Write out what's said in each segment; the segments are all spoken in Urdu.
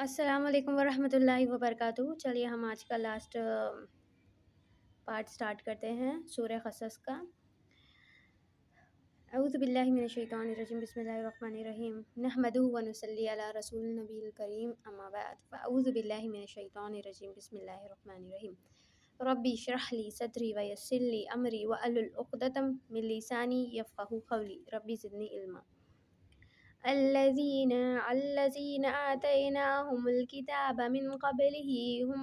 السلام علیکم ورحمۃ اللہ وبرکاتہ۔ چلیے ہم آج کا لاسٹ پارٹ سٹارٹ کرتے ہیں سورہ قصص کا۔ اعوذ باللہ من الشیطان الرجیم، بسم اللہ الرحمن الرحیم، نحمدہ ونصلی علی رسول النبی الکریم، اما بعد فاعوذ باللہ من الشیطان الرجیم، بسم اللہ الرحمن الرحیم، ربی اشرح لی صدری ویسر لی امری واحلل عقدۃ من لسانی یفقہوا قولی، ربی زدنی علما۔ الذين آتيناهم الكتاب من قبله هم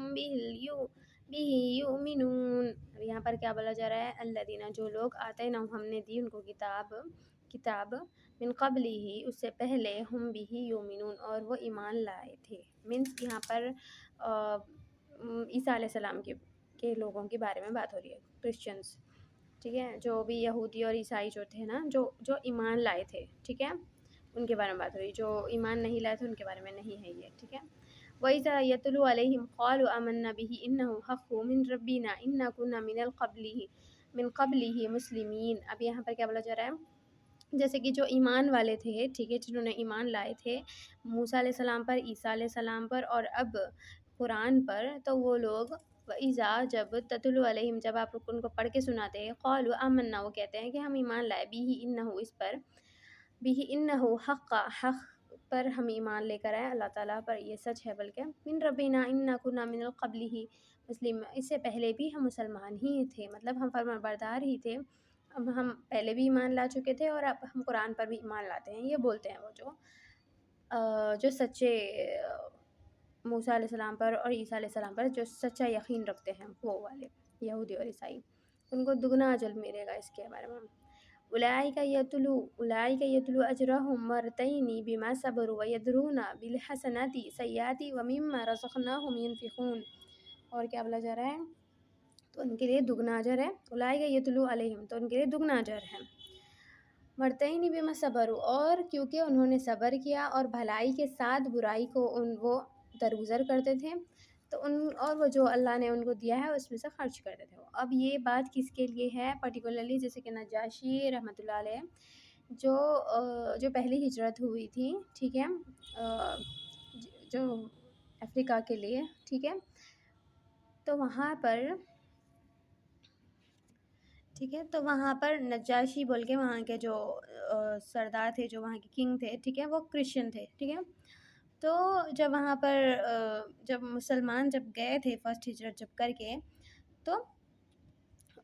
به يؤمنون۔ اب یہاں پر کیا بولا جا رہا ہے؟ الذين، جو لوگ آتیناہم، ہم نے دی ان کو کتاب من قبله، اس سے پہلے، ہم به یؤمنون، اور وہ ایمان لائے تھے۔ مینس یہاں پر عیسیٰ علیہ السلام کے لوگوں کے بارے میں بات ہو رہی ہے، کرسچنس، ٹھیک ہے، جو بھی یہودی اور عیسائی جو تھے نا، جو ایمان لائے تھے، ٹھیک ہے، ان کے بارے میں بات ہو رہی ہے۔ جو ایمان نہیں لائے تھے ان کے بارے میں نہیں ہے یہ، ٹھیک ہے۔ وَإِذَا يَتْلُو عَلَيْهِمْ قَالُوا آمَنَّا بِهِ إِنَّهُ حَقٌّ مِّن رَّبِّنَا إِنَّا كُنَّا مِن قَبْلِهِ مُسْلِمِينَ۔ اب یہاں پر کیا بولا جا رہا ہے؟ جیسے کہ جو ایمان والے تھے، ٹھیک ہے، جنہوں نے ایمان لائے تھے موسیٰ علیہ السلام پر، عیسیٰ علیہ السلام پر، اور اب قرآن پر، تو وہ لوگ وَإِذَا، جب تَتْلُو عَلَيْهِمْ، جب آپ ان کو پڑھ کے سناتے ہیں، قَالُوا آمَنَّا، وہ کہتے ہیں کہ ہم ایمان لائے، بِهِ، إِنَّهُ، اس پر، بِهِ، إِنَّهُ حق، حق پر ہم ایمان لے کر آئے، اللہ تعالیٰ پر یہ سچ ہے، بلکہ من ربنا إِنَّا كُنَّا مِن قَبْلِهِ مسلم، اس سے پہلے بھی ہم مسلمان ہی تھے، مطلب ہم فرمانبردار ہی تھے، اب ہم پہلے بھی ایمان لا چکے تھے اور اب ہم قرآن پر بھی ایمان لاتے ہیں۔ یہ بولتے ہیں وہ جو سچے موسیٰ علیہ السلام پر اور عیسیٰ علیہ السلام پر جو سچا یقین رکھتے ہیں، وہ والے یہودی اور عیسائی، ان کو دگنا اجر ملے گا اس کے بارے میں۔ اولئک یتلو اجرہم مرتین بما صبروا ویدرون بالحسنات سیئات ومما رزقناہم ینفقون۔ اور کیا بولا جا رہا ہے؟ تو ان کے لیے دگنا اجر ہے، اولئک یتلو علیہم، تو ان کے لیے دگنا اجر ہے، مرتین بما صبروا، اور کیونکہ انہوں نے صبر کیا اور بھلائی کے ساتھ برائی کو وہ درگزر کرتے تھے، تو اور وہ جو اللہ نے ان کو دیا ہے اس میں سے خرچ کرتے تھے۔ اب یہ بات کس کے لیے ہے پرٹیکولرلی؟ جیسے کہ نجاشی رحمۃ اللہ علیہ، جو پہلی ہجرت ہوئی تھی، ٹھیک ہے، جو افریقہ کے لیے، ٹھیک ہے، تو وہاں پر نجاشی بول کے وہاں کے جو سردار تھے، جو وہاں کے کنگ تھے، ٹھیک ہے، وہ کرسچن تھے، ٹھیک ہے۔ تو جب وہاں پر جب مسلمان جب گئے تھے فرسٹ ہجرت جب کر کے، تو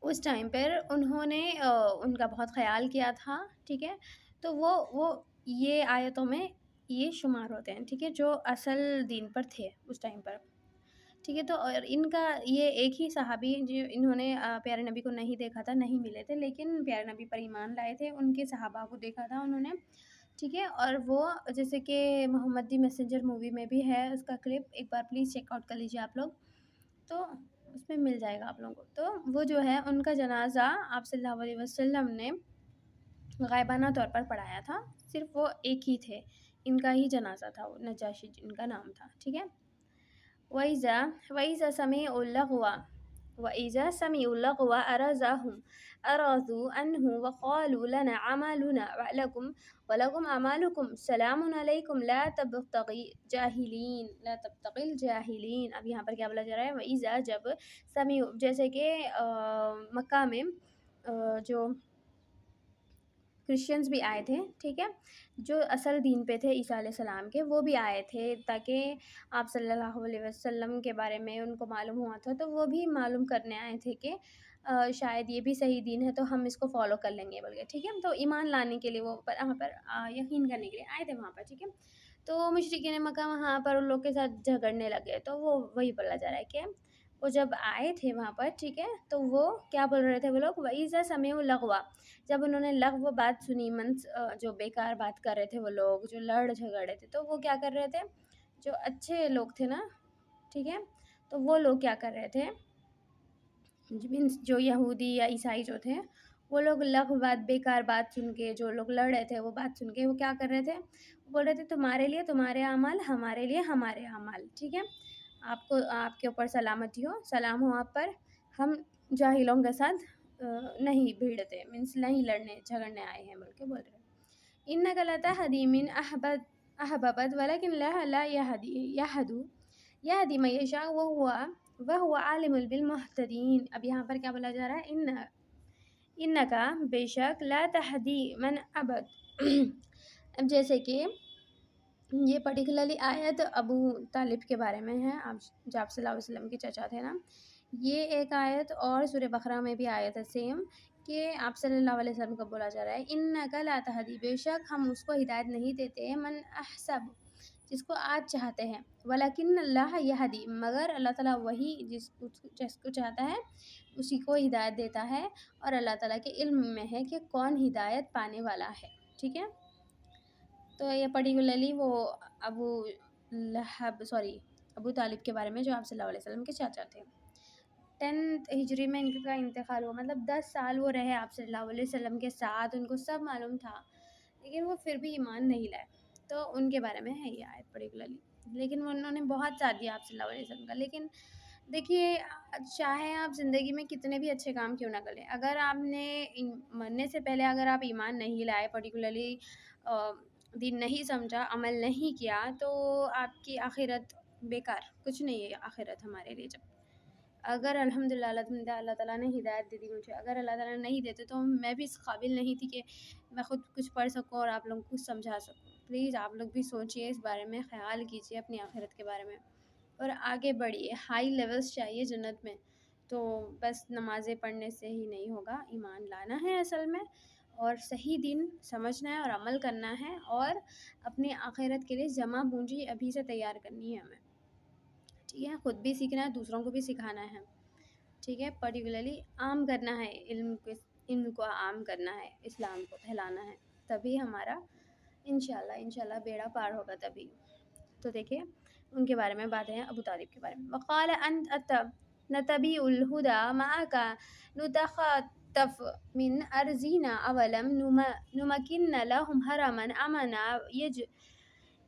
اس ٹائم پر انہوں نے ان کا بہت خیال کیا تھا، ٹھیک ہے، تو وہ یہ آیتوں میں یہ شمار ہوتے ہیں، ٹھیک ہے، جو اصل دین پر تھے اس ٹائم پر، ٹھیک ہے۔ تو اور ان کا یہ ایک ہی صحابی جو انہوں نے پیارے نبی کو نہیں دیکھا تھا، نہیں ملے تھے، لیکن پیارے نبی پر ایمان لائے تھے، ان کے صحابہ کو دیکھا تھا انہوں نے، ٹھیک ہے۔ اور وہ جیسے کہ محمد دی میسنجر مووی میں بھی ہے اس کا کلپ، ایک بار پلیز چیک آؤٹ کر لیجیے آپ لوگ، تو اس میں مل جائے گا آپ لوگوں کو۔ تو وہ جو ہے ان کا جنازہ آپ صلی اللہ علیہ وسلم نے غائبانہ طور پر پڑھایا تھا، صرف وہ ایک ہی تھے، ان کا ہی جنازہ تھا، وہ نجاشی جن کا نام تھا، ٹھیک ہے۔ وَإِذَا سَمِعُوا اللَّغْوَ أَعْرَضُوا عَنْهُ وَقَالُوا لَنَا أَعْمَالُنَا وَلَكُمْ أَعْمَالُكُمْ سَلَامٌ عَلَيْكُمْ لَا تَبْتَغِي الْجَاهِلِينَ۔ اب یہاں پر کیا بولا جا رہا ہے؟ وَإِذَا، جب سَمِعُوا، جیسے کہ مکہ میں جو کرسچنز بھی آئے تھے، ٹھیک ہے، جو اصل دین پہ تھے عیسیٰ علیہ السلام کے، وہ بھی آئے تھے تاکہ آپ صلی اللہ علیہ وسلم کے بارے میں ان کو معلوم ہوا تھا، تو وہ بھی معلوم کرنے آئے تھے کہ شاید یہ بھی صحیح دین ہے تو ہم اس کو فالو کر لیں گے بول کے، ٹھیک ہے۔ تو ایمان لانے کے لیے وہ وہاں پر یقین کرنے کے لیے آئے تھے وہاں پر، ٹھیک ہے۔ تو مشرکین مکہ وہاں پر ان لوگ کے ساتھ جھگڑنے لگے، تو وہ وہی بولا جا رہا ہے کہ وہ جب آئے تھے وہاں پر، ٹھیک ہے، تو وہ کیا بول رہے تھے وہ لوگ؟ وَإِذَا سَمِعُوا اللَّغْوَ، جب انہوں نے لغو بات سنی، جو بیکار بات کر رہے تھے وہ لوگ، جو لڑ جھگڑ رہے تھے، تو وہ کیا کر رہے تھے؟ جو اچھے لوگ تھے نا، ٹھیک ہے، تو وہ لوگ کیا کر رہے تھے؟ جو یہودی یا عیسائی جو تھے، وہ لوگ لغو بات، بیکار بات سن کے، جو لوگ لڑ رہے تھے وہ بات سن کے، وہ کیا کر رہے تھے؟ بول رہے تھے تمہارے لیے تمہارے اعمال، ہمارے لیے ہمارے اعمال، ٹھیک ہے، آپ کے اوپر سلامتی ہو، سلام ہو آپ پر، ہم جاہلوں کے ساتھ نہیں بھیڑتے، مینس نہیں لڑنے جھگڑنے آئے ہیں بول کے بول رہے ہیں۔ اِنَّکَ لَتَہْدِی مِنْ أحببت ولكن لا يهدي من يشاء وهو عالم بالمهتدين. اب یہاں پر کیا بولا جا رہا ہے؟ انکا بے شک لا تہدی من ابد اب جیسے کہ یہ پرٹیکولرلی آیت ابو طالب کے بارے میں ہے، آپ جو آپ صلی اللہ علیہ وسلم کے چچا تھے نا، یہ ایک آیت اور سورہ بقرہ میں بھی آیت ہے سیم، کہ آپ صلی اللہ علیہ وسلم کو بولا جا رہا ہے انکا لا تہدی، بے شک ہم اس کو ہدایت نہیں دیتے، من احسب جس کو آپ چاہتے ہیں، ولیکن اللہ یہدی مگر اللہ تعالیٰ وہی جس کو چاہتا ہے اسی کو ہدایت دیتا ہے، اور اللہ تعالیٰ کے علم میں ہے کہ کون ہدایت پانے والا ہے، ٹھیک ہے۔ تو یہ پرٹیکولرلی وہ ابو طالب کے بارے میں جو آپ صلی اللہ علیہ وسلم کے چاچا تھے۔ 10 ہجری میں ان کا انتقال ہوا، مطلب 10 سال وہ رہے آپ صلی اللہ علیہ وسلم کے ساتھ، ان کو سب معلوم تھا لیکن وہ پھر بھی ایمان نہیں لائے، تو ان کے بارے میں ہے یہ آیت پرٹیکولرلی۔ لیکن انہوں نے بہت ساتھ دیا آپ صلی اللہ علیہ وسلم کا، لیکن دیکھیے چاہے آپ زندگی میں کتنے بھی اچھے کام کیوں نہ کریں، اگر آپ نے مرنے سے پہلے اگر آپ ایمان نہیں لائے، پرٹیکولرلی دین نہیں سمجھا، عمل نہیں کیا، تو آپ کی آخرت بیکار، کچھ نہیں ہے آخرت ہمارے لیے۔ جب اگر الحمدللہ اللہ تعالیٰ نے ہدایت دے دی مجھے، اگر اللہ تعالیٰ نے نہیں دیتے تو میں بھی اس قابل نہیں تھی کہ میں خود کچھ پڑھ سکوں اور آپ لوگوں کو کچھ سمجھا سکوں۔ پلیز آپ لوگ بھی سوچئے اس بارے میں، خیال کیجئے اپنی آخرت کے بارے میں اور آگے بڑھیے۔ ہائی لیولز چاہیے جنت میں، تو بس نمازیں پڑھنے سے ہی نہیں ہوگا، ایمان لانا ہے اصل میں، اور صحیح دین سمجھنا ہے اور عمل کرنا ہے، اور اپنی آخرت کے لیے جمع پونجی ابھی سے تیار کرنی ہے ہمیں، ٹھیک ہے۔ خود بھی سیکھنا ہے، دوسروں کو بھی سکھانا ہے، ٹھیک ہے۔ پرٹیکولرلی عام کرنا ہے، علم کو عام کرنا ہے، اسلام کو پھیلانا ہے، تبھی ہمارا انشاءاللہ بیڑا پار ہوگا تبھی۔ تو دیکھیں ان کے بارے میں باتیں ہیں، ابو طالب کے بارے میں۔ وقال انت نتبع الہدی معک نتخطف من ارضنا اولم نمکن لهم حرما امنا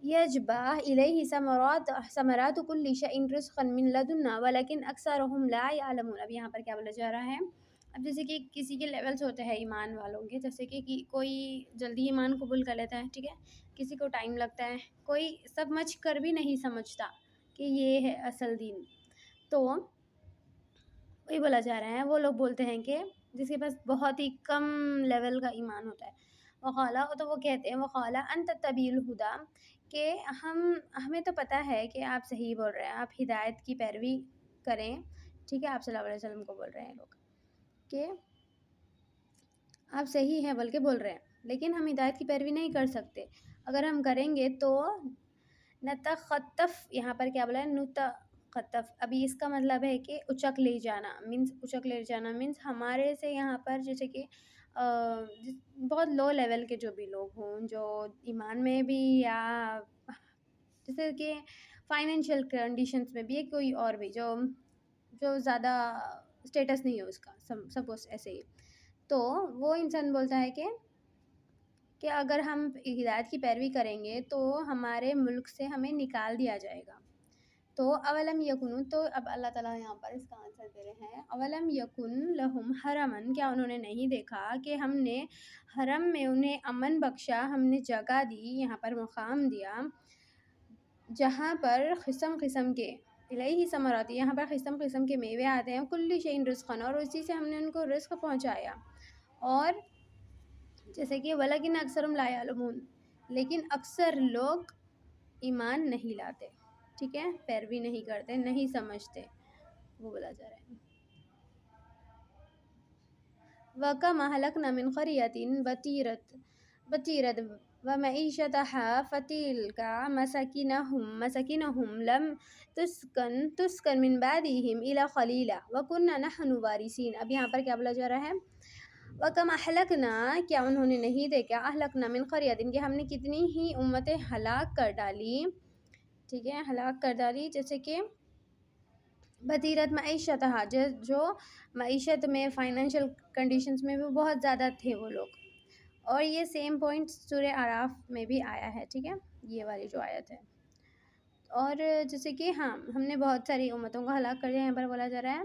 یجبا الیہ ثمرات کل شیء رزقا من لدنا ولکن اکثرهم لا یعلمون۔ اب یہاں پر کیا بولا جا رہا ہے؟ اب جیسے کہ کسی کے لیولز ہوتے ہیں ایمان والوں کے، جیسے کہ کوئی جلدی ایمان قبول کر لیتا ہے، ٹھیک ہے، کسی کو ٹائم لگتا ہے، کوئی سمجھ کر بھی نہیں سمجھتا کہ یہ ہے اصل دین، تو وہی بولا جا رہا ہے۔ وہ لوگ بولتے ہیں کہ جس کے پاس بہت ہی کم لیول کا ایمان ہوتا ہے، وقالا، تو وہ کہتے ہیں وقالا ان تتبع الہدی، کہ ہمیں تو پتہ ہے کہ آپ صحیح بول رہے ہیں، آپ ہدایت کی پیروی کریں، ٹھیک ہے، آپ صلی اللہ علیہ وسلم کو بول رہے ہیں لوگ کہ آپ صحیح ہیں بلکہ بول رہے ہیں، لیکن ہم ہدایت کی پیروی نہیں کر سکتے، اگر ہم کریں گے تو نتخطف، یہاں پر کیا بولا ہے؟ نتخطف، ابھی اس کا مطلب ہے کہ اچک لے جانا، مینس ہمارے سے یہاں پر جیسے کہ بہت لو لیول کے جو بھی لوگ ہوں، جو ایمان میں بھی یا جیسے کہ فائنینشیل کنڈیشنز میں بھی ہے، کوئی اور بھی جو زیادہ اسٹیٹس نہیں ہے اس کا، سپوز ایسے ہی، تو وہ انسان بولتا ہے کہ اگر ہم ہدایت کی پیروی کریں گے تو ہمارے ملک سے ہمیں نکال دیا جائے گا، تو اولم یکن، تو اب اللہ تعالیٰ یہاں پر اس کا آنسر دے رہے ہیں، اولم یکن لہم حرمن، کیا انہوں نے نہیں دیکھا کہ ہم نے حرم میں انہیں امن بخشا، ہم نے جگہ دی، یہاں پر مقام دیا، جہاں پر قسم قسم کے الیہ ثمرات، یہاں پر قسم قسم کے میوے آتے ہیں، کل شیء رزقا، اور اسی سے ہم نے ان کو رزق پہنچایا، اور جیسے کہ ولیکن اکثرهم لا یعلمون، لیکن اکثر لوگ ایمان نہیں لاتے، ٹھیک ہے، پیروی نہیں کرتے، نہیں سمجھتے، وہ بولا جا رہا ہے۔ وَكَمْ أَهْلَكْنَا مِنْ قَرْيَةٍ بَطِرَتْ وَمَعِيشَتَهَا فَتِلْكَ مَسَاكِنُهُمْ لَمْ تُسْكَنْ مِنْ بَعْدِهِمْ إِلَّا قَلِيلًا وَكُنَّا نَحْنُ الْوَارِثِينَ۔ اب یہاں پر کیا بولا جا رہا ہے؟ وَكَمْ أَهْلَكْنَا، کیا انہوں نے نہیں دیکھا، أَهْلَكْنَا مِنْ قَرْيَةٍ، کہ ہم نے کتنی ہی امتیں ہلاک کر ڈالی، ٹھیک ہے، ہلاک کر ڈالی، جیسے کہ بطیرت معیشتہا، جو معیشت میں، فائنینشیل کنڈیشنز میں بھی بہت زیادہ تھے وہ لوگ، اور یہ سیم پوائنٹ سورہ اعراف میں بھی آیا ہے، ٹھیک ہے، یہ والی جو آیت ہے، اور جیسے کہ ہم نے بہت ساری امتوں کو ہلاک کر دیا، یہاں پر بولا جا رہا ہے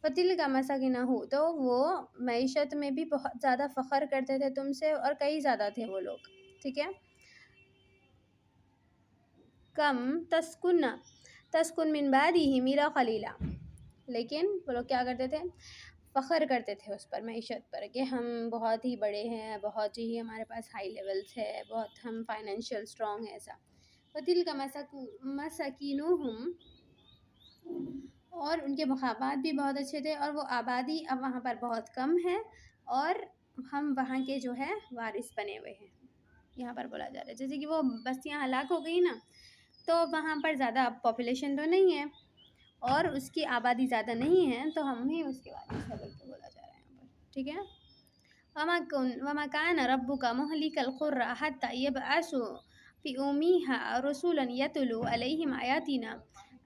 فتل کا مساکنہ ہو، تو وہ معیشت میں بھی بہت زیادہ فخر کرتے تھے تم سے، اور کئی زیادہ تھے وہ لوگ، ٹھیک ہے، کم تسکن من بعدہ میرا خلیلا، لیکن وہ لوگ کیا کرتے تھے، فخر کرتے تھے اس پر، معیشت پر، کہ ہم بہت ہی بڑے ہیں، بہت ہی ہمارے پاس ہائی لیولس ہے، بہت ہم فائنینشیل اسٹرانگ ہیں ایسا. وَتِلْكَ مَسَاكِنُهُمْ، اور ان کے مقامات بھی بہت اچھے تھے، اور وہ آبادی اب وہاں پر بہت کم ہے، اور ہم وہاں کے جو ہے وارث بنے ہوئے ہیں. یہاں پر بولا جا رہا ہے جیسے کہ وہ بستیاں ہلاک ہو گئی نا، تو وہاں پر زیادہ پاپولیشن تو نہیں ہے اور اس کی آبادی زیادہ نہیں ہے، تو ہم ہی اس کے وارث ہیں بول کے بولا جا رہا ہے یہاں پر. ٹھیک ہے. وَمَا كَانَ رَبُّكَ مُهْلِكَ الْقُرَّىٰ حَتَّىٰ يَبْعَثَ فِي أُمِّهَا رَسُولًا يَتْلُو عَلَيْهِمْ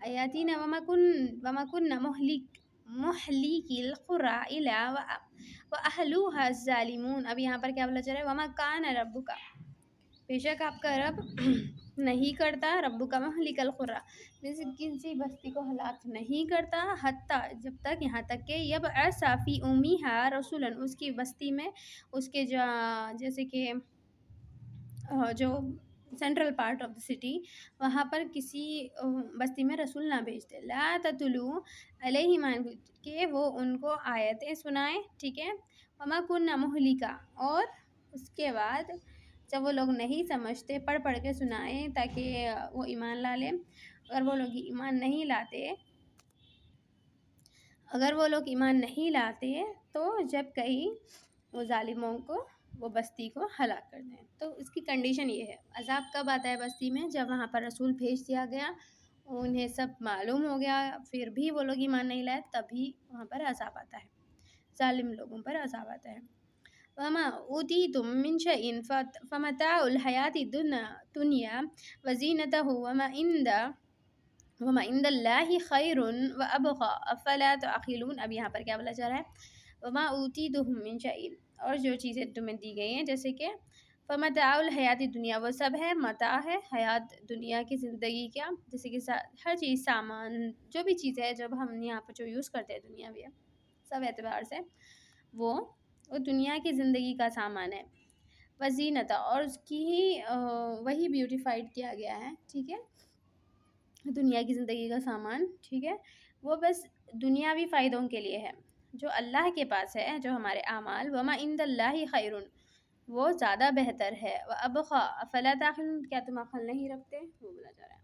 آيَاتِنَا وَمَا كُنَّا مُهْلِكِي الْقُرَّىٰ إِلَّا وَأَهْلُهَا الظَّالِمُونَ. اب یہاں پر کیا بولا جا رہا ہے، وَمَا كَانَ رَبُّكَ، بے شک آپ کا رب نہیں کرتا، ربک مہلک القریٰ، کسی بستی کو ہلاک نہیں کرتا، حتیٰ جب تک، یہاں تک کہ یبعث فی امیہا رسولا، اس کی بستی میں، اس کے جیسے کہ جو central part of the city, وہاں پر کسی بستی میں رسول نہ بھیجتے، لا تتلو علیہم، کہ وہ ان کو آیتیں سنائے. ٹھیک ہے. وما کننا مہلکا، اور اس کے بعد جب وہ لوگ نہیں سمجھتے، پڑھ کے سنائیں تاکہ وہ ایمان لا لیں. اگر وہ لوگ ایمان نہیں لاتے تو جب کہیں وہ ظالموں کو، وہ بستی کو ہلاک کر دیں. تو اس کی کنڈیشن یہ ہے، عذاب کب آتا ہے بستی میں، جب وہاں پر رسول بھیج دیا گیا، انہیں سب معلوم ہو گیا، پھر بھی وہ لوگ ایمان نہیں لائے، تبھی وہاں پر عذاب آتا ہے، ظالم لوگوں پر عذاب آتا ہے. وَمَا أُوتِيتُم مِّن شَيْءٍ فَمَتَاعُ الْحَيَاةِ الدُّنْيَا وَزِينَتُهُ وَمَا عِندَ اللَّهِ خَيْرٌ وَأَبْقَىٰ أَفَلَا تَعْقِلُونَ. اب یہاں پر کیا بولا جا رہا ہے، وَمَا أُوتِيتُم مِّن شَيْءٍ، اور جو چیزیں تمہیں دی گئی ہیں، جیسے کہ فَمَتَاعُ الْحَيَاةِ الدُّنْيَا، وہ سب ہے، متاع ہے، حیات دنیا کی زندگی کا، جیسے کہ ہر چیز، سامان، جو بھی چیز ہے جب ہم یہاں پر جو یوز کرتے ہیں دنیا میں سب اعتبار سے، وہ دنیا کی زندگی کا سامان ہے. وزینت، اور اس کی ہی وہی بیوٹیفائڈ کیا گیا ہے. ٹھیک ہے. دنیا کی زندگی کا سامان، ٹھیک ہے، وہ بس دنیاوی فائدوں کے لیے ہے. جو اللہ کے پاس ہے، جو ہمارے اعمال، وما عند اللہ خیر، وہ زیادہ بہتر ہے. وابقا افلا تعقلون، کیا تم عقل نہیں رکھتے، وہ بولا جا رہا ہے.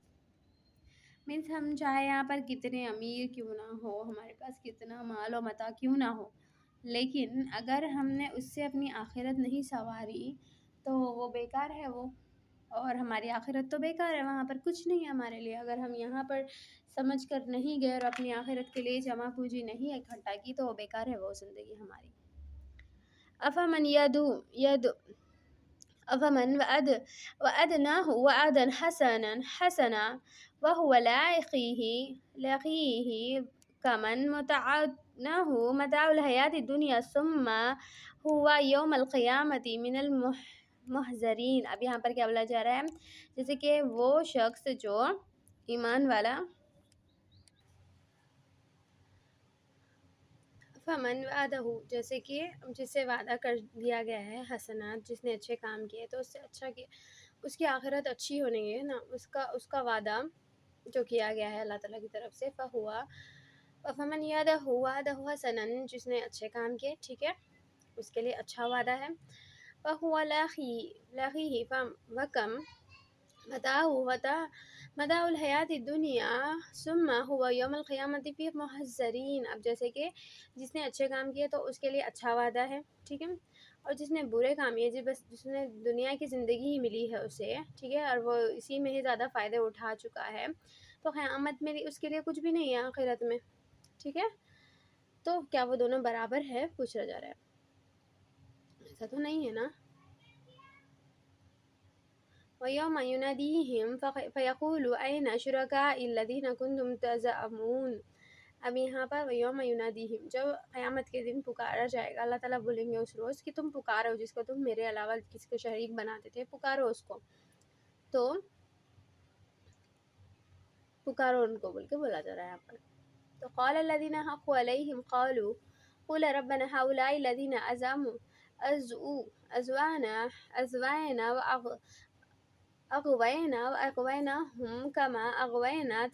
مینس ہم چاہے یہاں پر کتنے امیر کیوں نہ ہو، ہمارے پاس کتنا مال و متاع کیوں نہ ہو، لیکن اگر ہم نے اس سے اپنی آخرت نہیں سنواری تو وہ بیکار ہے وہ، اور ہماری آخرت تو بیکار ہے، وہاں پر کچھ نہیں ہے ہمارے لیے. اگر ہم یہاں پر سمجھ کر نہیں گئے اور اپنی آخرت کے لیے جمع پونجی نہیں اکٹھا کی، تو وہ بیکار ہے وہ زندگی ہماری. أفمن وعدناه وعدا حسنا وهو لاقيه كمن متعناه متاع الحياة الدنيا ثم هو يوم القيامة من المحضرين. اب یہاں پر کیا بولا جا رہا ہے، جیسے کہ وہ شخص جو ایمان والا، فمن وعدہ، جیسے کہ جس سے وعدہ کر دیا گیا ہے، حسنات، جس نے اچھے کام کیے تو اس سے اچھا کیا، اس کی آخرت اچھی ہونے گی نا، اس کا وعدہ جو کیا گیا ہے اللہ تعالیٰ کی طرف سے، فمن وعدہ حسنا، جس نے اچھے کام کیے، ٹھیک ہے، اس کے لیے اچھا وعدہ ہے. فہو لاقیہ وکم متاع الحیات الدنیا ثم هو یوم القیامت فی محضرین. اب جیسے کہ جس نے اچھے کام کیے تو اس کے لیے اچھا وعدہ ہے، ٹھیک ہے، اور جس نے برے کام کیے، بس جس نے دنیا کی زندگی ہی ملی ہے اسے، ٹھیک ہے، اور وہ اسی میں ہی زیادہ فائدے اٹھا چکا ہے، تو قیامت میں اس کے لیے کچھ بھی نہیں ہے آخرت میں. ٹھیک ہے. تو کیا وہ دونوں برابر ہے، پوچھا جا رہا ہے، ایسا تو نہیں ہے نا. وَيَوْمَ يُنَادِيهِمْ فَيَقُولُ أَيْنَ شُرَكَائِي الَّذِينَ كُنْتُمْ تَزْعُمُونَ. اب یہاں پر وَيَوْمَ يُنَادِيهِمْ، جب قیامت کے دن پکارا جائے گا، اللہ تعالیٰ بولیں گے اس روز کہ تم پکارو جس کو تم میرے علاوہ کسی کو شریک بناتے تھے، پکارو اس کو، تو پکارو ان کو بول کے بولا جا رہا ہے یہاں پر. تو قال الذين حق عليهم قالوا قل ربنا هؤلاء الذين أزوانا أغويناهم كما أغوينا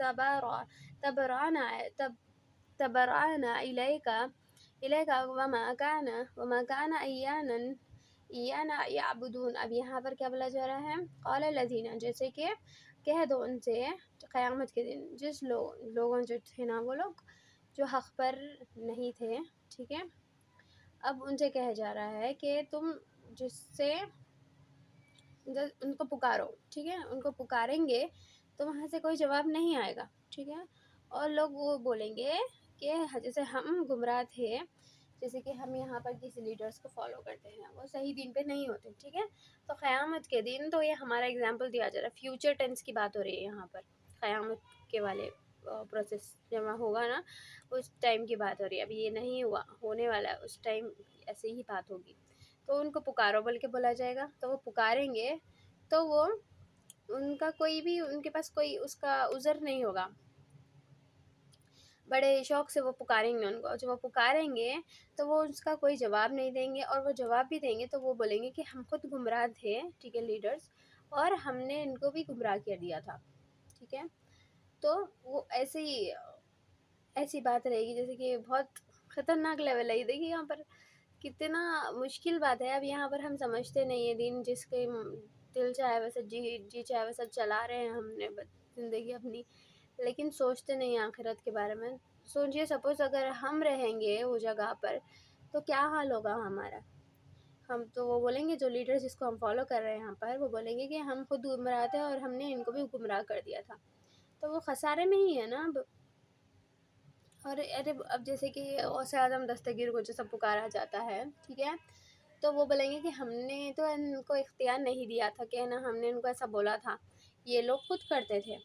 تبرأنا إليك وما كان إيانا يعبدون. اب یہاں پر کیا بولا جا رہا ہے؟ قال الذین، جیسے کہ کہہ دو ان سے قیامت کے دن جس لوگوں جو تھے نا، وہ لوگ جو حق پر نہیں تھے، ٹھیک ہے، اب ان سے کہا جا رہا ہے کہ تم جس سے ان کو پکارو، ٹھیک ہے، ان کو پکاریں گے تو وہاں سے کوئی جواب نہیں آئے گا، ٹھیک ہے، اور لوگ وہ بولیں گے کہ جیسے ہم گمراہ تھے، جیسے کہ ہم یہاں پر کسی لیڈرز کو فالو کرتے ہیں، وہ صحیح دین پہ نہیں ہوتے، ٹھیک ہے، تو قیامت کے دن، تو یہ ہمارا اگزامپل دیا جا رہا ہے، فیوچر ٹینس کی بات ہو رہی ہے یہاں پر، قیامت کے والے پروسیس جب ہوگا نا، اس ٹائم کی بات ہو رہی ہے، ابھی یہ نہیں ہوا، ہونے والا ہے، اس ٹائم ایسے ہی بات ہوگی، تو ان کو پکارو بول کے بولا جائے گا، تو وہ پکاریں گے تو وہ ان کا کوئی بھی، ان کے پاس کوئی اس کا عذر نہیں ہوگا، بڑے شوق سے وہ پکاریں گے ان کو، اور جب وہ پکاریں گے تو وہ اس کا کوئی جواب نہیں دیں گے، اور وہ جواب بھی دیں گے تو وہ بولیں گے کہ ہم خود گمراہ تھے، ٹھیک ہے، لیڈرز، اور ہم نے ان کو بھی گمراہ کر دیا تھا، ٹھیک ہے، تو وہ ایسی بات رہے گی جیسے کہ بہت خطرناک لیول ہے، دیکھیے یہاں پر کتنا مشکل بات ہے۔ اب یہاں پر ہم سمجھتے نہیں ہیں دین، جس کے دل چاہے ویسے جی چاہے ویسا چلا رہے ہیں ہم نے زندگی اپنی، لیکن سوچتے نہیں آخرت کے بارے میں۔ سوچیے سپوز اگر ہم رہیں گے وہ جگہ پر تو کیا حال ہوگا ہمارا، ہم تو وہ بولیں گے، جو لیڈر جس کو ہم فالو کر رہے ہیں یہاں پر، وہ بولیں گے کہ ہم خود گمراہ تھے اور ہم نے ان کو بھی گمراہ کر دیا تھا، تو وہ خسارے میں ہی ہے نا اب۔ اور اب جیسے کہ غوث اعظم دستگیر کو جو سب پکارا جاتا ہے، ٹھیک ہے، تو وہ بولیں گے کہ ہم نے تو ان کو اختیار نہیں دیا تھا کہ نا، ہم نے ان کو ایسا بولا تھا، یہ لوگ خود کرتے تھے،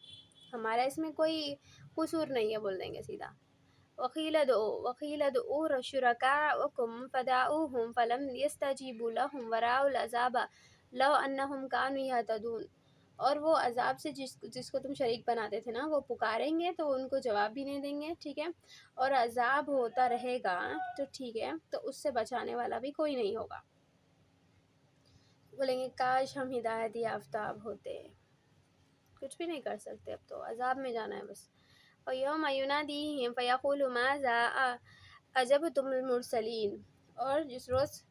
ہمارا اس میں کوئی قصور نہیں ہے، بول دیں گے سیدھا۔ وقیل ادعوا شرکاءکم فدعوهم فلم یستجیبوا لهم ورأوا العذاب لو انہم کانوا یہتدون۔ اور وہ عذاب سے جس کو تم شریک بناتے تھے نا، وہ پکاریں گے تو ان کو جواب بھی نہیں دیں گے، ٹھیک ہے، اور عذاب ہوتا رہے گا، تو ٹھیک ہے، تو اس سے بچانے والا بھی کوئی نہیں ہوگا۔ بولیں گے کاش ہم ہدایت یافتہ ہوتے، کچھ بھی نہیں کر سکتے، اب تو عذاب میں جانا ہے بس۔ وَيَوْمَ يُنَادِيهِمْ فَيَقُولُ مَاذَا أَجَبْتُمُ الْمُرْسَلِينَ۔ اور جس روز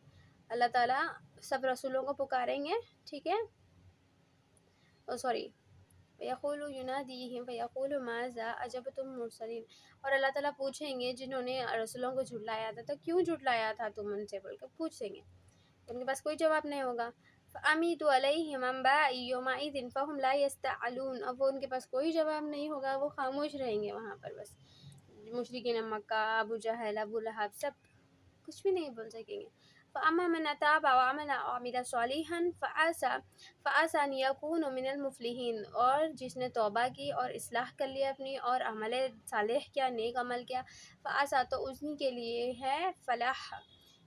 اللہ تعالیٰ سب رسولوں کو پکاریں گے، ٹھیک ہے، يُنَادِيهِمْ فَيَقُولُ مَاذَا أَجَبْتُمُ الْمُرْسَلِينَ، اور اللہ تعالیٰ پوچھیں گے جنہوں نے رسولوں کو جھٹلایا تھا، تو کیوں جھٹلایا تھا تم ان سے، بول کر پوچھیں گے، ان کے پاس کوئی جواب نہیں ہوگا۔ فَأَمِيتُ عَلَيْهِمْ أَنْبَاءَ يَوْمَئِذٍ فَهُمْ لَا يَسْتَعْجِلُونَ۔ اب وہ ان کے پاس کوئی جواب نہیں ہوگا، وہ خاموش رہیں گے وہاں پر، بس مشرکین مکہ، ابو جہل، ابو لہب، سب کچھ بھی نہیں بول سکیں گے۔ فَأَمَّا مَنْ تَابَ وَعَمِلَ صَالِحًا فَعَسَىٰ أَنْ يَكُونَ مِنَ الْمُفْلِحِينَ، اور جس نے توبہ کی اور اصلاح کر لی اپنی اور عمل صالح کیا، نیک عمل کیا، فَعَسَىٰ، تو انہی کے لیے ہے فلاح،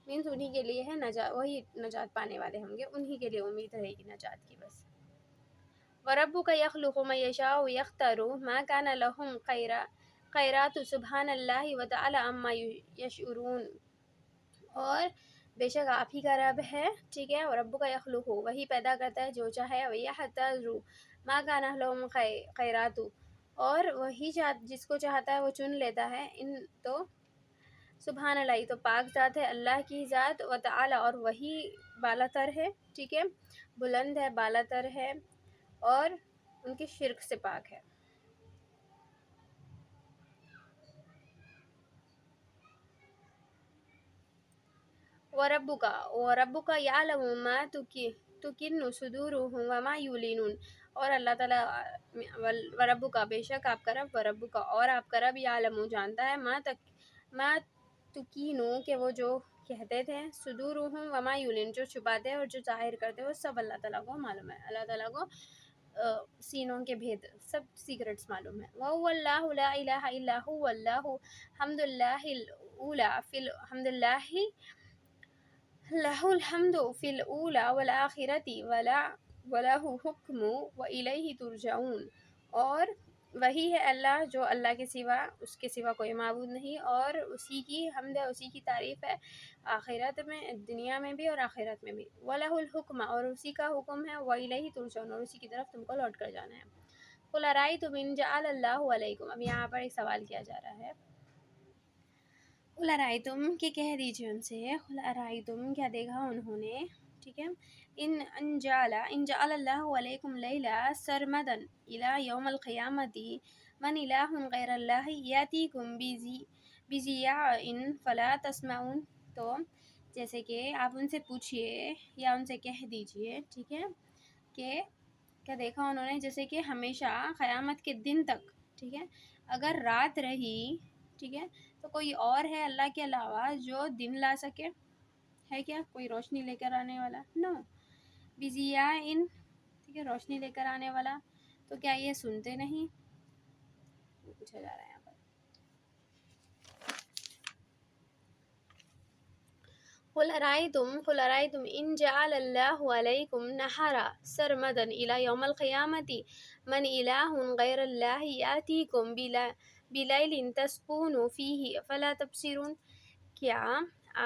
مینس انہی کے لیے ہے نجات، وہی نجات پانے والے ہوں گے، انہی کے لیے امید رہے گی نجات کی بس۔ وَرَبُّكَ يَخْلُقُ مَن يَشَاءُ وَيَخْتَارُ مَا كَانَ لَهُمْ خَيْرَاتُ سُبْحَانَ اللَّهِ وَتَعَالَىٰ عَمَّا يَشْعُرُونَ۔ اور بے شک آپ ہی کا رب ہے، ٹھیک ہے، اور ربک یخلق، وہی پیدا کرتا ہے جو چاہے، وَيَحْتَاجُ مَا كَانَ لَهُمْ خَيْرَاتُ، اور وہی جس کو چاہتا ہے وہ چن لیتا ہے، ان تو سبحان اللہ، تو پاک ذات ہے اللہ کی ذات، وتعالی، اور وہی بالا تر ہے، ٹھیک ہے، بلند ہے، بالا تر ہے، اور ان کے شرک سے پاک ہے۔ وَرَبُّكَ يَعْلَمُ مَا تُكِنُّ صُدُورُهُمْ وَمَا يُعْلِنُونَ، اور اللہ تعالیٰ، وَرَبُّكَ، بے شک آپ کا رب، وَرَبُّكَ، اور آپ کا رب، يَعْلَمُ، جانتا ہے، ما تُكِنُّ، کہ وہ جو کہتے تھے، صُدُورُهُمْ وَمَا يُعْلِنُونَ، جو چھپاتے ہیں اور جو ظاہر کرتے ہیں، وہ سب اللہ تعالیٰ کو معلوم ہے، اللہ تعالیٰ کو سینوں کے بھید، سب سیکرٹس معلوم ہے۔ وَهُوَ اللَّهُ لَا إِلَٰهَ إِلَّا هُوَ اللَّهُ حَمْدُ اللَّهِ الْأُولَىٰ لَهُ الْحَمْدُ فِي الْأُولَىٰ وَالْآخِرَةِ وَلَهُ الْحُكْمُ وَإِلَيْهِ تُرْجَعُونَ۔ اور وہی ہے اللہ جو اللہ کے سوا اس کے سوا کوئی معبود نہیں، اور اسی کی حمد ہے، اسی کی تعریف ہے آخرت میں، دنیا میں بھی اور آخرت میں بھی۔ وَلَهُ الْحُكْمُ، اور اسی کا حکم ہے، وَإِلَيْهِ تُرْجَعُونَ، اور اسی کی طرف تم کو لوٹ کر جانا ہے۔ قُلْ أَرَأَيْتُمْ إِنْ جَعَلَ اللَّهُ عَلَيْكُمْ، اب یہاں پر ایک سوال کیا جا رہا ہے، قُلْ أَرَأَيْتُمْ کہ کہہ دیجئے ان سے، قُلْ أَرَأَيْتُمْ کیا دیکھا انہوں نے، ٹھیک ہے، ان جعل اللہ علیکم لیلا سرمدا الی یوم القیامت من الہ غیر اللہ یاتیکم بضیاء فلا تسمعون، تو جیسے کہ آپ ان سے پوچھئے یا ان سے کہہ دیجئے، ٹھیک ہے، کہ کیا دیکھا انہوں نے، جیسے کہ ہمیشہ قیامت کے دن تک، ٹھیک ہے، اگر رات رہی، ٹھیک ہے، تو کوئی اور ہے اللہ کے علاوہ جو دن لا سکے؟ ہے کیا کوئی روشنی لے کر آنے والا؟ نو، بضیاء، ٹھیک ہے، روشنی لے کر آنے والا، تو کیا یہ سنتے نہیں؟ پوچھا جا رہا ہے یہاں پر۔ قل أرأيتم إن جعل الله عليكم نهارا سرمدا إلى يوم القيامة من إله غير الله يأتيكم بليل تسكنوا فيه فلا تبصرون، کیا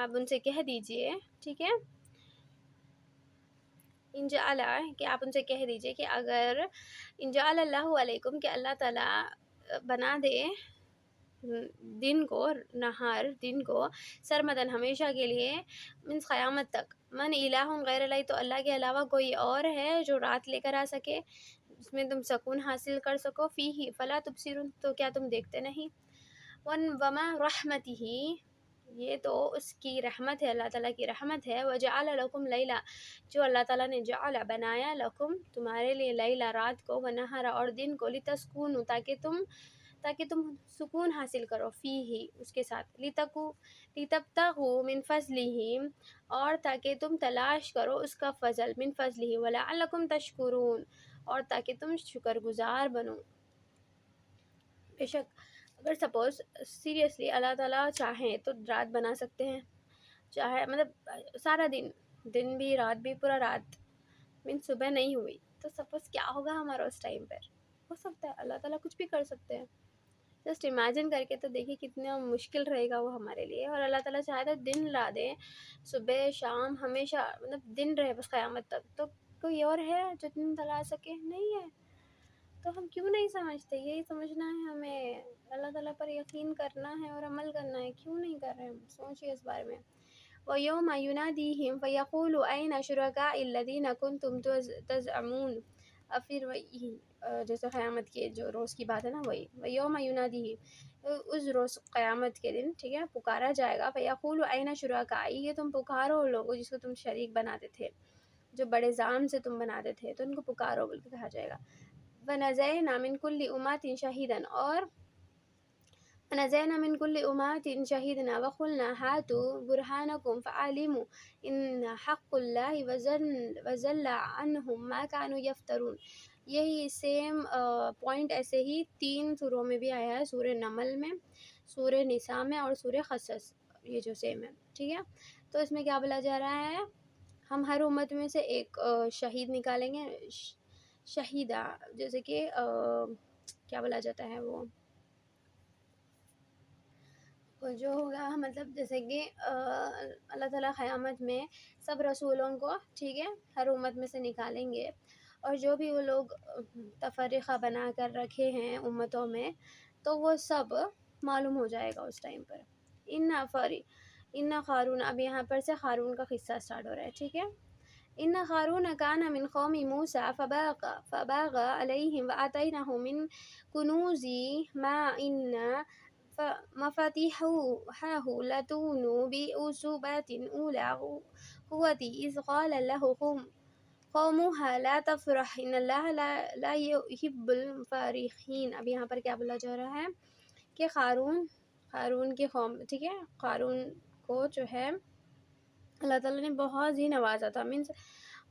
آپ ان سے کہہ دیجئے، ٹھیک ہے، ان جعل، کہ آپ ان سے کہہ دیجئے کہ اگر ان جعل اللہ علیکم، کہ اللہ تعالیٰ بنا دے دن کو، نہار دن کو، سرمدن ہمیشہ کے لیے، منس قیامت تک، من الہ غیر اللہ، تو اللہ کے علاوہ کوئی اور ہے جو رات لے کر آ سکے، اس میں تم سکون حاصل کر سکو، فیہ فلا تبصرون، تو کیا تم دیکھتے نہیں؟ وما رحمتہ، یہ تو اس کی رحمت ہے، اللہ تعالیٰ کی رحمت ہے، وجعل لکم لیلا، جو اللہ تعالیٰ نے جعل بنایا، لکم تمہارے لیے، لیلا رات کو، ونہارا اور دن کو، لتسکونوا تاکہ تم سکون حاصل کرو، فیہ اس کے ساتھ، لتبتغوا من فضلہ، اور تاکہ تم تلاش کرو اس کا فضل، من فضلہ، ولعلکم تشکرون، اور تاکہ تم شکر گزار بنو۔ بے شک اگر سپوز سیریسلی اللہ تعالیٰ چاہیں تو رات بنا سکتے ہیں، چاہے مطلب سارا دن بھی رات بھی، پورا رات مین صبح نہیں ہوئی تو سپوز کیا ہوگا ہمارا اس ٹائم پر؟ ہو سکتا ہے اللہ تعالیٰ کچھ بھی کر سکتے ہیں، جسٹ امیجن کر کے تو دیکھیں کتنا مشکل رہے گا وہ ہمارے لیے، اور اللہ تعالیٰ چاہے تو دن لا دیں، صبح شام ہمیشہ، مطلب دن رہے بس قیامت تک، تو کوئی اور ہے جو دن لا سکے؟ نہیں ہے، تو ہم کیوں نہیں سمجھتے؟ یہی سمجھنا ہے ہمیں، اللہ تعالیٰ پر یقین کرنا ہے اور عمل کرنا ہے، کیوں نہیں کر رہے ہم؟ سوچیے اس بارے میں۔ وَيَوْمَ يُنَادِيهِمْ فَيَقُولُ أَيْنَ شُرَكَائِي الَّذِينَ كُنْتُمْ تَزْعُمُونَ، اب پھر جیسے قیامت کے جو روز کی بات ہے نا، وہی وَيَوْمَ يُنَادِيهِمْ، اس روز قیامت کے دن، ٹھیک ہے، پکارا جائے گا، فَيَقُولُ أَيْنَ شُرَكَائِي، یہ تم پکارو لوگوں جس کو تم شریک بناتے تھے، جو بڑے زام سے تم بناتے تھے، تو ان کو پکارو بول کے کہا جائے گا۔ وَنَزَعْنَا مِنْ كُلِّ أُمَّةٍ شَهِيدًا، اور ونزعنا من كل أمة شهيدا وقلنا هاتوا برهانكم فعلموا إن حق الله وزل عنهم ما كانوا يفترون، یہی سیم پوائنٹ ایسے ہی 3 سوروں میں بھی آیا ہے، سورہ نمل میں، سورہ نساء میں اور سورہ قصص، یہ جو سیم ہے، ٹھیک ہے، تو اس میں کیا بولا جا رہا ہے؟ ہم ہر امت میں سے ایک شہید نکالیں گے، شہیدہ، جیسے کہ کیا بولا جاتا ہے وہ جو ہوگا، مطلب جیسے کہ اللہ تعالیٰ قیامت میں سب رسولوں کو، ٹھیک ہے، ہر امت میں سے نکالیں گے، اور جو بھی وہ لوگ تفرقہ بنا کر رکھے ہیں امتوں میں، تو وہ سب معلوم ہو جائے گا اس ٹائم پر۔ ان قارون، اب یہاں پر سے قارون کا قصہ سٹارٹ ہو رہا ہے، ٹھیک ہے۔ ان قارون کان من قوم موسیٰ فباغ علیہم وآتیناہ من کنوز ما ان مفاتيحه لتنوء بعصبة أولي قوة إذ قال له قومها لا تفرح إن الله لا يحب الفرحين، اب یہاں پر کیا بولا جا رہا ہے کہ قارون کی قوم، ٹھیک ہے، قارون کو جو ہے اللہ تعالیٰ نے بہت ہی نوازا تھا، مینس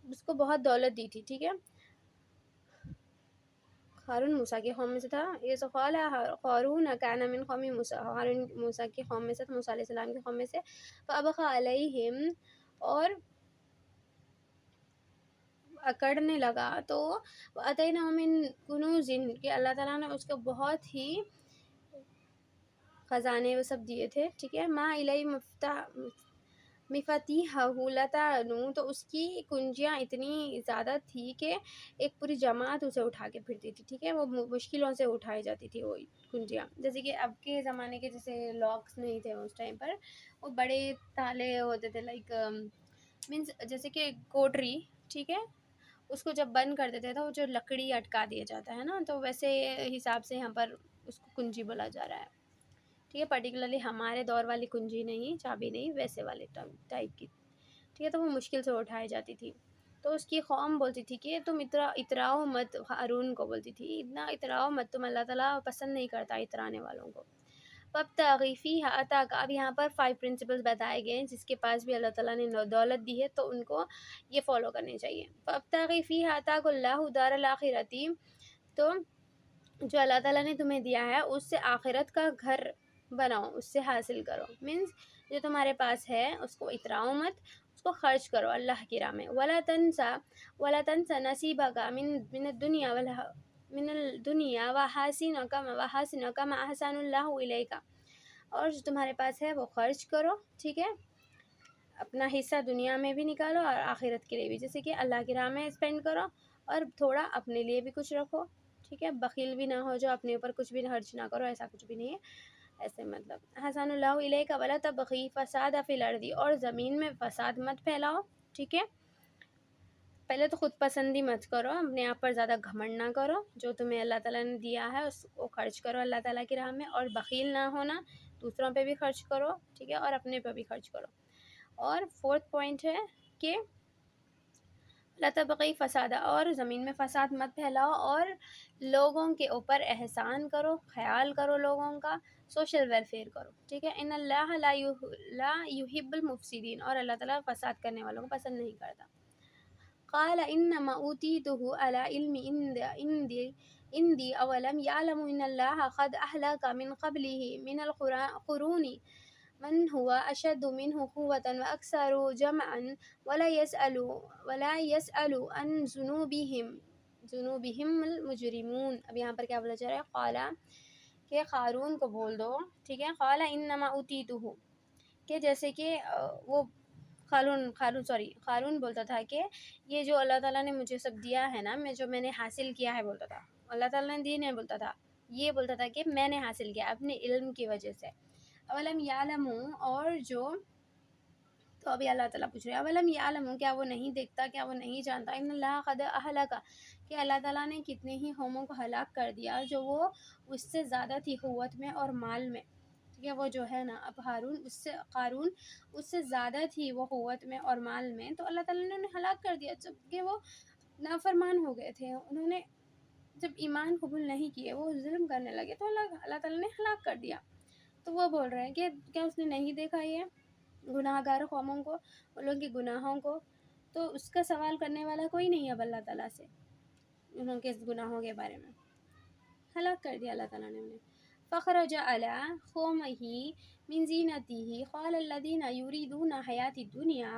اس کو بہت دولت دی تھی، ٹھیک ہے، قارون موسیٰ کی قوم میں سے تھا، یہ قال قارون کان من قوم موسیٰ، قارون موسیٰ کی قوم میں سے تھا، موسیٰ علیہ السلام کی قوم میں سے، فابغى علیہم، اور اکڑنے لگا تو اتینا من کنوزن کہ اللہ تعالیٰ نے اس کو بہت ہی خزانے وہ سب دیے تھے، ٹھیک ہے، ما الی مفاتیحہ لتانو، تو اس کی کنجیاں اتنی زیادہ تھی کہ ایک پوری جماعت اسے اٹھا کے پھرتی تھی، ٹھیک ہے، وہ مشکلوں سے اٹھائی جاتی تھی وہ کنجیاں، جیسے کہ اب کے زمانے کے جیسے لاکس نہیں تھے اس ٹائم پر، وہ بڑے تالے ہوتے تھے، لائک مینس جیسے کہ کوٹری، ٹھیک ہے، اس کو جب بند کر دیتے تو وہ جو لکڑی اٹکا دیا جاتا ہے نا، تو ویسے حساب سے یہاں پر اس کو کنجی بولا جا رہا ہے، ٹھیک ہے، پرٹیکولرلی ہمارے دور والی کنجی نہیں، چابی نہیں، ویسے والے ٹائپ کی، ٹھیک ہے، تو وہ مشکل سے اٹھائی جاتی تھی، تو اس کی قوم بولتی تھی کہ تم اتراؤ مت، ہارون کو بولتی تھی اتنا اتراؤ مت، تم اللہ تعالیٰ پسند نہیں کرتا اترانے والوں کو، وابتغ فیہا آتاک، اب یہاں پر 5 پرنسپلز بتائے گئے ہیں جس کے پاس بھی اللہ تعالیٰ نے دولت دی ہے تو ان کو یہ فالو کرنے چاہیے، وابتغ فیہا آتاک اللہ دار الاخرتی، تو جو اللہ تعالیٰ نے تمہیں دیا ہے اس سے آخرت کا گھر بناؤ، اس سے حاصل کرو، مینس جو تمہارے پاس ہے اس کو اتراؤ مت، اس کو خرچ کرو اللہ کی راہ میں، ولا تنسا نصیبک من الدنیا من الدنیا وحاسن کما احسن اللہ الیک، اور جو تمہارے پاس ہے وہ خرچ کرو، ٹھیک ہے، اپنا حصہ دنیا میں بھی نکالو اور آخرت کے لیے بھی، جیسے کہ اللہ کی راہ میں اسپینڈ کرو اور تھوڑا اپنے لیے بھی کچھ رکھو، ٹھیک ہے، بخیل بھی نہ ہو جو اپنے اوپر کچھ بھی خرچ نہ کرو، ایسا کچھ بھی نہیں ہے، ایسے مطلب حسن اللہ الیک ولا تبغی فساد فی الارض، اور زمین میں فساد مت پھیلاؤ، ٹھیک ہے، پہلے تو خود پسندی مت کرو، اپنے آپ پر زیادہ گھمنڈ نہ کرو، جو تمہیں اللہ تعالیٰ نے دیا ہے اس کو خرچ کرو اللہ تعالیٰ کی راہ میں، اور بخیل نہ ہونا، دوسروں پہ بھی خرچ کرو، ٹھیک ہے، اور اپنے پہ بھی خرچ کرو، اور 4th پوائنٹ ہے کہ لا تبغی فسادہ، اور زمین میں فساد مت پھیلاؤ، اور لوگوں کے اوپر احسان کرو، خیال کرو لوگوں کا، سوشل ویلفیئر کرو، ٹھیک ہے، ان اللہ لا یحب المفسدین، اور اللہ تعالیٰ فساد کرنے والوں کو پسند نہیں کرتا، قال انما اوتیتہ علی علم عندی اولم یعلم ان اللہ قد اہلک من قبلہ من القرون من هو اشد منه قوة واکثر جمعا ولا يسأل عن ذنوبهم المجرمون، اب یہاں پر کیا بولا جا رہا ہے، قالا کہ قارون کو بول دو، ٹھیک ہے، قالا انما اوتیتہ، کہ جیسے کہ وہ قارون بولتا تھا کہ یہ جو اللہ تعالیٰ نے مجھے سب دیا ہے نا، جو میں نے حاصل کیا ہے، بولتا تھا، اللہ تعالیٰ نے دی نہیں بولتا تھا، یہ بولتا تھا کہ میں نے حاصل کیا اپنے علم کی وجہ سے، اولم یعلموا، اور جو، تو ابھی اللہ تعالیٰ پوچھ رہے ہیں اولم یعلموا، کیا وہ نہیں دیکھتا، کیا وہ نہیں جانتا، ان اللہ قد اہلک، کہ اللہ تعالیٰ نے کتنے ہی قوموں کو ہلاک کر دیا جو وہ اس سے زیادہ تھی قوت میں اور مال میں، ٹھیک ہے، وہ جو ہے نا اب قارون اس سے زیادہ تھی وہ قوت میں اور مال میں، تو اللہ تعالیٰ نے انہیں ہلاک کر دیا جبکہ وہ نافرمان ہو گئے تھے، انہوں نے جب ایمان قبول نہیں کیے، وہ ظلم کرنے لگے، تو اللہ تعالیٰ نے ہلاک کر دیا، تو وہ بول رہے ہیں کہ کیا اس نے نہیں دیکھا یہ گناہ گار قوموں کو، ان لوگوں کے گناہوں کو، تو اس کا سوال کرنے والا کوئی نہیں اب اللہ تعالیٰ سے، انہوں کے گناہوں کے بارے میں ہلاک کر دیا اللہ تعالیٰ نے انہیں، فخرج علی قومہ من زینتہ قال الذین یریدون حیاة الدنیا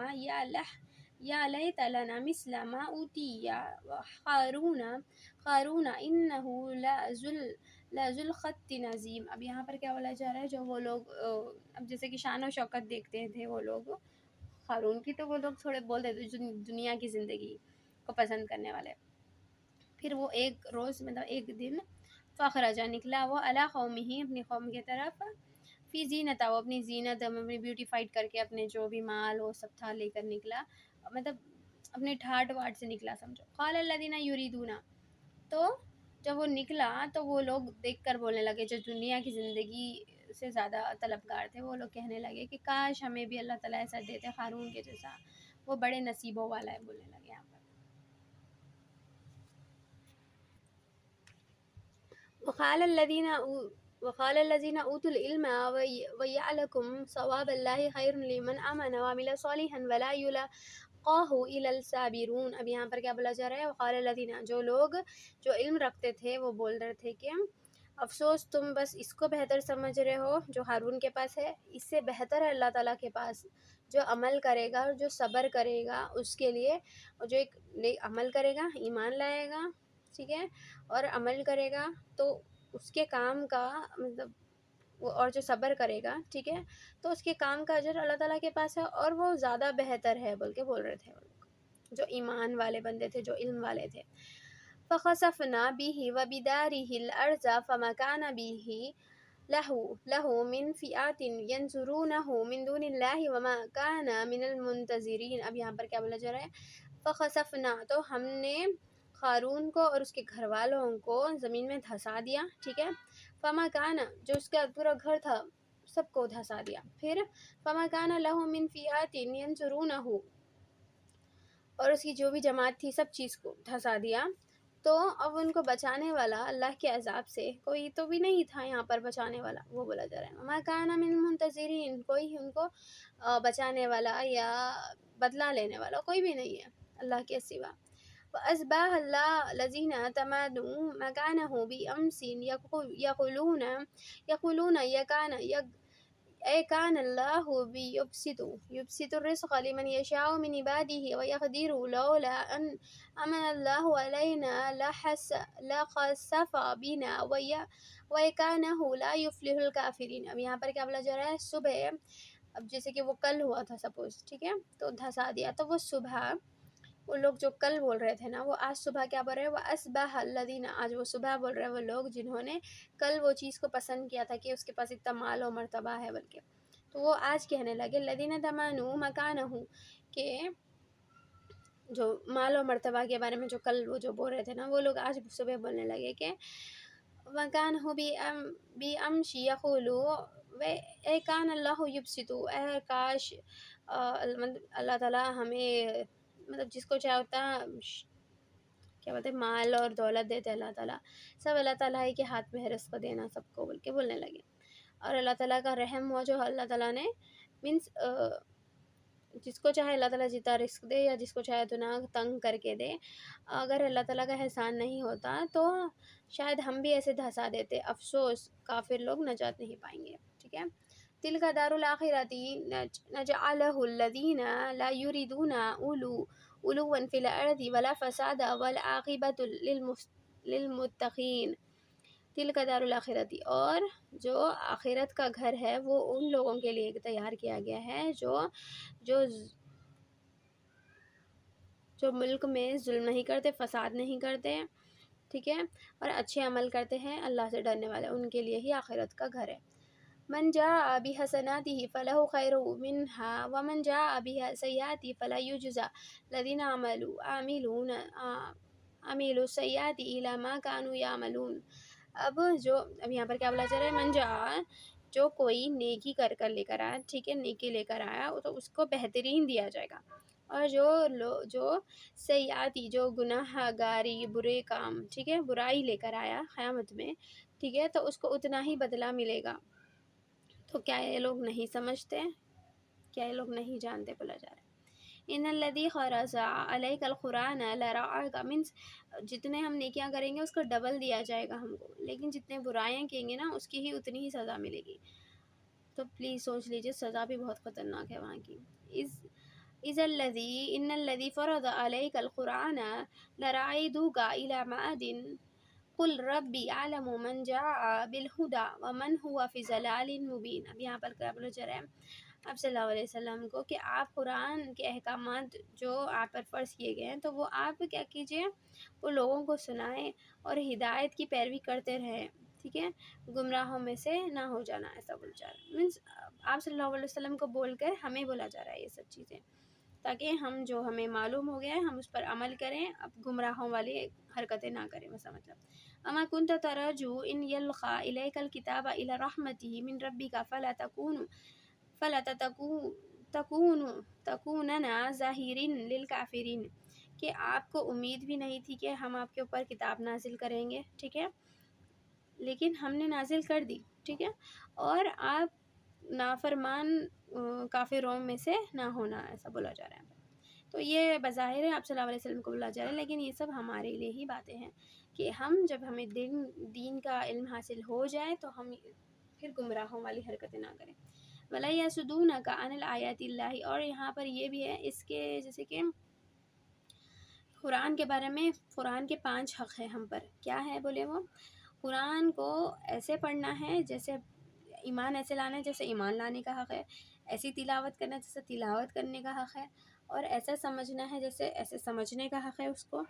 یا لیت لنا مثل ما اوتی قارون انہ لذو الخط نظیم، اب یہاں پر کیا بولا جا رہا ہے، جو وہ لوگ اب جیسے کہ شان و شوکت دیکھتے تھے وہ لوگ قارون کی، تو وہ لوگ تھوڑے بولتے تھے جو دنیا کی زندگی کو پسند کرنے والے، پھر وہ ایک روز مطلب ایک دن فخرجہ نکلا وہ علی قومہ، اپنی قوم کی طرف، فی زینتہ، وہ اپنی زینت اپنی بیوٹیفائڈ کر کے اپنے جو بھی مال وہ سب تھا لے کر نکلا، مطلب اپنے ٹھاٹ واٹ سے نکلا سمجھو، قال الذین یریدون، تو جب وہ نکلا تو وہ لوگ دیکھ کر بولنے لگے جو دنیا کی زندگی سے زیادہ طلبگار تھے، وہ لوگ کہنے لگے کہ کاش ہمیں بھی اللہ تعالیٰ ایسا دیتے قارون کے جیسا، وہ بڑے نصیبوں والا ہے، بولنے لگے یہاں پر، وقال الذين اوتوا العلم ويعلكم ثواب الله خير لمن آمن وعمل صالحا ولا يلقاه الا الصابرون، اب یہاں پر کیا بولا جا رہا ہے، وقال الذين، جو لوگ جو علم رکھتے تھے وہ بول رہے تھے کہ افسوس تم بس اس کو بہتر سمجھ رہے ہو جو ہارون کے پاس ہے، اس سے بہتر ہے اللہ تعالیٰ کے پاس، جو عمل کرے گا اور جو صبر کرے گا اس کے لیے، اور جو ایک عمل کرے گا، ایمان لائے گا، ٹھیک ہے، اور عمل کرے گا تو اس کے کام کا مطلب اور جو صبر کرے گا، ٹھیک ہے، تو اس کے کام کا اجر اللہ تعالیٰ کے پاس ہے اور وہ زیادہ بہتر ہے بول کے بول رہے تھے وہ لوگ، جو ایمان والے بندے تھے، جو علم والے تھے۔ فخسفنا به وبداره الأرض فما كان به له من فئات ينصرونه من دون الله وما كان من المنتصرين۔ اب یہاں پر کیا بولا جا رہا ہے؟ فخسفنا، تو ہم نے قارون کو اور اس کے گھر والوں کو زمین میں دھسا دیا، ٹھیک ہے، فما كان، جو اس کا پورا گھر تھا سب کو دھسا دیا، پھر فما كان له من فئات ينصرونه، اور اس کی جو بھی جماعت تھی سب چیز کو دھسا دیا، تو اب ان کو بچانے والا اللہ کے عذاب سے کوئی تو بھی نہیں تھا یہاں پر بچانے والا، وہ بولا جا رہا ہے وَمَا كَانَ مِنَ الْمُنتَظِرِينَ، کوئی ان کو بچانے والا یا بدلہ لینے والا کوئی بھی نہیں ہے اللہ کے سوا۔ وَأَصْبَحَ الَّذِينَ تَمَنَّوْا مَكَانَهُ بِأَمْسٍ يَقُولُونَ كان الله يبسط الرزق لمن يشاء من عباده ويقدر لولا أن أمن الله علينا لخسف بنا وكانه لا يفلح الكافرين۔ اب یہاں پر کیا بولا جا رہا ہے؟ صبح، اب جیسے کہ وہ کل ہوا تھا سپوز، ٹھیک ہے، تو دھسا دیا، تو وہ صبح وہ لوگ جو کل بول رہے تھے نا، وہ آج صبح کیا بول رہے ہیں؟ وَأَصْبَحَ الَّذِينَ، آج وہ صبح بول رہے ہیں وہ لوگ جنہوں نے کل وہ چیز کو پسند کیا تھا کہ اس کے پاس اتنا مال و مرتبہ ہے بلکہ، تو وہ آج کہنے لگے الَّذِينَ تَمَنُّوا مَكَانَهُ، کہ جو مال و مرتبہ کے بارے میں جو کل وہ جو بول رہے تھے نا، وہ لوگ آج صبح بولنے لگے کہ وَكَانَهُ بِأَمْشِ يَقُولُوا اے کان اللہ یبسط، اے کاش اللہ تعالیٰ ہمیں مطلب جس کو چاہے ہوتا کیا بولتے ہیں مال اور دولت دیتے اللہ تعالیٰ، سب اللہ تعالیٰ ہی کے ہاتھ میں ہے رزق دینا سب کو بول کے بولنے لگے، اور اللہ تعالیٰ کا رحم ہوا جو اللہ تعالیٰ نے مینس جس کو چاہے اللہ تعالیٰ جتنا رزق دے یا جس کو چاہے اتنا تنگ کر کے دے، اگر اللہ تعالیٰ کا احسان نہیں ہوتا تو شاید ہم بھی ایسے دھسا دیتے۔ افسوس کافر لوگ نجات نہیں پائیں گے، ٹھیک ہے۔ تِلْكَ دَارُ الْآخِرَةِ نَجْعَلُهَا الَّذِينَ لَا يُرِيدُونَ عُلُوًّا فِي الْأَرْضِ وَلَا فَسَادًا وَالْعَاقِبَةُ لِلْمُتَّقِينَ۔ تِلْكَ دَارُ الْآخِرَةِ، اور جو آخرت کا گھر ہے وہ ان لوگوں کے لیے تیار کیا گیا ہے جو جو ملک میں ظلم نہیں کرتے، فساد نہیں کرتے، ٹھیک ہے، اور اچھے عمل کرتے ہیں، اللہ سے ڈرنے والے، ان کے لیے ہی آخرت کا گھر ہے۔ من جاء بحسناته فله خير منها ومن جاء بسيئات فلا يجزى الذين عملوا السيئات إلى ما كانوا يعملون۔ اب یہاں پر کیا بولا جا رہا ہے؟ من جاء، جو کوئی نیکی کر لے کر آیا، ٹھیک ہے، نیکی لے کر آیا تو اس کو بہترین دیا جائے گا، اور جو سیئاتی، جو گناہ گاری، برے کام، ٹھیک ہے، برائی لے کر آیا قیامت میں، ٹھیک ہے، تو اس کو اتنا ہی بدلہ ملے گا۔ تو کیا یہ لوگ نہیں سمجھتے؟ کیا یہ لوگ نہیں جانتے؟ بولا جا رہا ہے ان الذی خرج علیک القرآن لرعاک، مینس جتنے ہم نیکیاں کریں گے اس کو ڈبل دیا جائے گا ہم کو، لیکن جتنے برائیاں کہیں گے نا اس کی ہی اتنی ہی سزا ملے گی۔ تو پلیز سوچ لیجیے، سزا بھی بہت خطرناک ہے وہاں کی۔ ان الذی فرض علیک القرآن لراعدوک الی معاد قل ربی اعلم من جاء بالہدی ومن هو فی ضلال مبین۔ اب یہاں پر کیا بولا جا رہا ہے آپ صلی اللہ علیہ وسلم کو کہ آپ قرآن کے احکامات جو آپ پر فرض کیے گئے ہیں تو وہ آپ کیا کیجئے، وہ لوگوں کو سنائیں اور ہدایت کی پیروی کرتے رہیں، ٹھیک ہے، گمراہوں میں سے نہ ہو جانا، ایسا بول جا رہا ہے۔ مینس آپ صلی اللہ علیہ وسلم کو بول کر ہمیں بولا جا رہا ہے یہ سب چیزیں، تاکہ ہم جو ہمیں معلوم ہو گیا ہے ہم اس پر عمل کریں، اب گمراہوں والی حرکتیں نہ کریں، ویسا مطلب اما كنت ترجو ان يلقى اليك الكتاب الى رحمته من ربك فلا تكونن ظاہرین للکافرین، کہ آپ کو امید بھی نہیں تھی کہ ہم آپ کے اوپر کتاب نازل کریں گے، ٹھیک ہے، لیکن ہم نے نازل کر دی، ٹھیک ہے، اور آپ نافرمان کافروں میں سے نہ ہونا، ایسا بولا جا رہا ہے۔ تو یہ بظاہر ہے آپ صلی اللہ علیہ وسلم کو بلا جا رہا ہے، لیکن یہ سب ہمارے لیے ہی باتیں ہیں کہ جب ہمیں دین کا علم حاصل ہو جائے تو ہم پھر گمراہوں والی حرکتیں نہ کریں. وَلَا يَسُدُونَكَ عَنِ الْآيَاتِ اللَّهِ. اور یہاں پر یہ بھی ہے اس کے جیسے کہ قرآن کے بارے میں، قرآن کے 5 حق ہیں ہم پر. کیا ہے بولے وہ؟ قرآن کو ایسے پڑھنا ہے جیسے ایمان ایسے لانا ہے جیسے ایمان لانے کا حق ہے، ایسی تلاوت کرنا ہے جیسے تلاوت کرنے کا حق ہے، اور ایسا سمجھنا ہے جیسے ایسے سمجھنے کا حق ہے اس کو،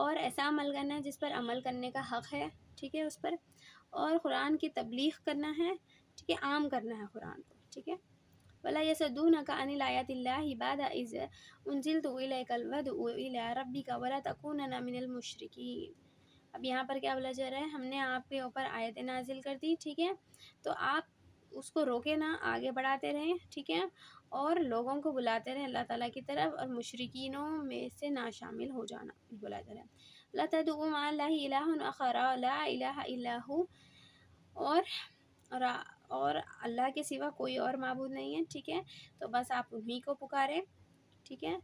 اور ایسا عمل کرنا ہے جس پر عمل کرنے کا حق ہے، ٹھیک ہے اس پر. اور قرآن کی تبلیغ کرنا ہے، ٹھیک ہے، عام کرنا ہے قرآن کو، ٹھیک ہے. وَلَا يَسُدُّونَكَ عَنِ الْآيَاتِ اللَّهِ بَعْدَ إِذْ أُنزِلْتُ إِلَيْكَ الْوَدْعُ إِلَىٰ رَبِّكَ وَلَا تَكُونَنَّ مِنَ الْمُشْرِكِينَ. اب یہاں پر کیا بولا جا رہا ہے؟ ہم نے آپ کے اوپر آیتیں نازل کر دی، ٹھیک ہے، تو آپ اس کو روکے نہ، آگے بڑھاتے رہیں، ٹھیک ہے، اور لوگوں کو بلاتے رہیں اللہ تعالیٰ کی طرف، اور مشرکینوں میں سے نہ شامل ہو جانا بولا جا رہا ہے. لا تدعوا مع الله إله آخر لا إله إلا هو. اور اللہ کے سوا کوئی اور معبود نہیں ہے، ٹھیک ہے، تو بس آپ انہی کو پکاریں، ٹھیک ہے.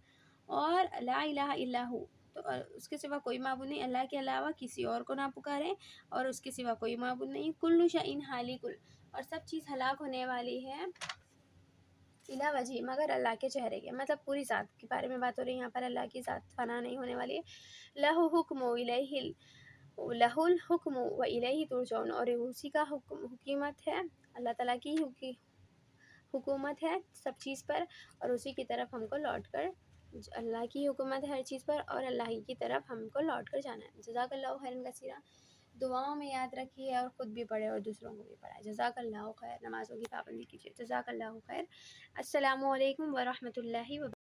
اور لا الہ الا ہو، تو اس کے سوا کوئی معبود نہیں، اللہ کے علاوہ کسی اور کو نہ پکاریں، اور اس کے سوا کوئی معبود نہیں. کل شیء ہالک، اور سب چیز ہلاک ہونے والی ہے، الا وجہ، مگر اللہ کے چہرے کے، مطلب پوری ذات کے بارے میں بات ہو رہی ہے یہاں پر. اللہ کی ذات فنا نہیں ہونے والی ہے. لہ حکم لہ الحکم و الیہ ترجعون، اور اسی کا حکومت ہے، اللہ تعالیٰ کی حکومت ہے سب چیز پر، اور اسی کی طرف ہم کو لوٹ کر، اللہ کی حکومت ہے ہر چیز پر، اور اللہ ہی کی طرف ہم کو لوٹ کر جانا ہے. جزاک اللہ خیرا کثیرا. دعاؤں میں یاد رکھیے اور خود بھی پڑھے اور دوسروں کو بھی پڑھائے. جزاک اللہ خیر. نمازوں کی پابندی کیجیے. جزاک اللہ خیر. السلام علیکم ورحمۃ اللہ وبرکاتہ.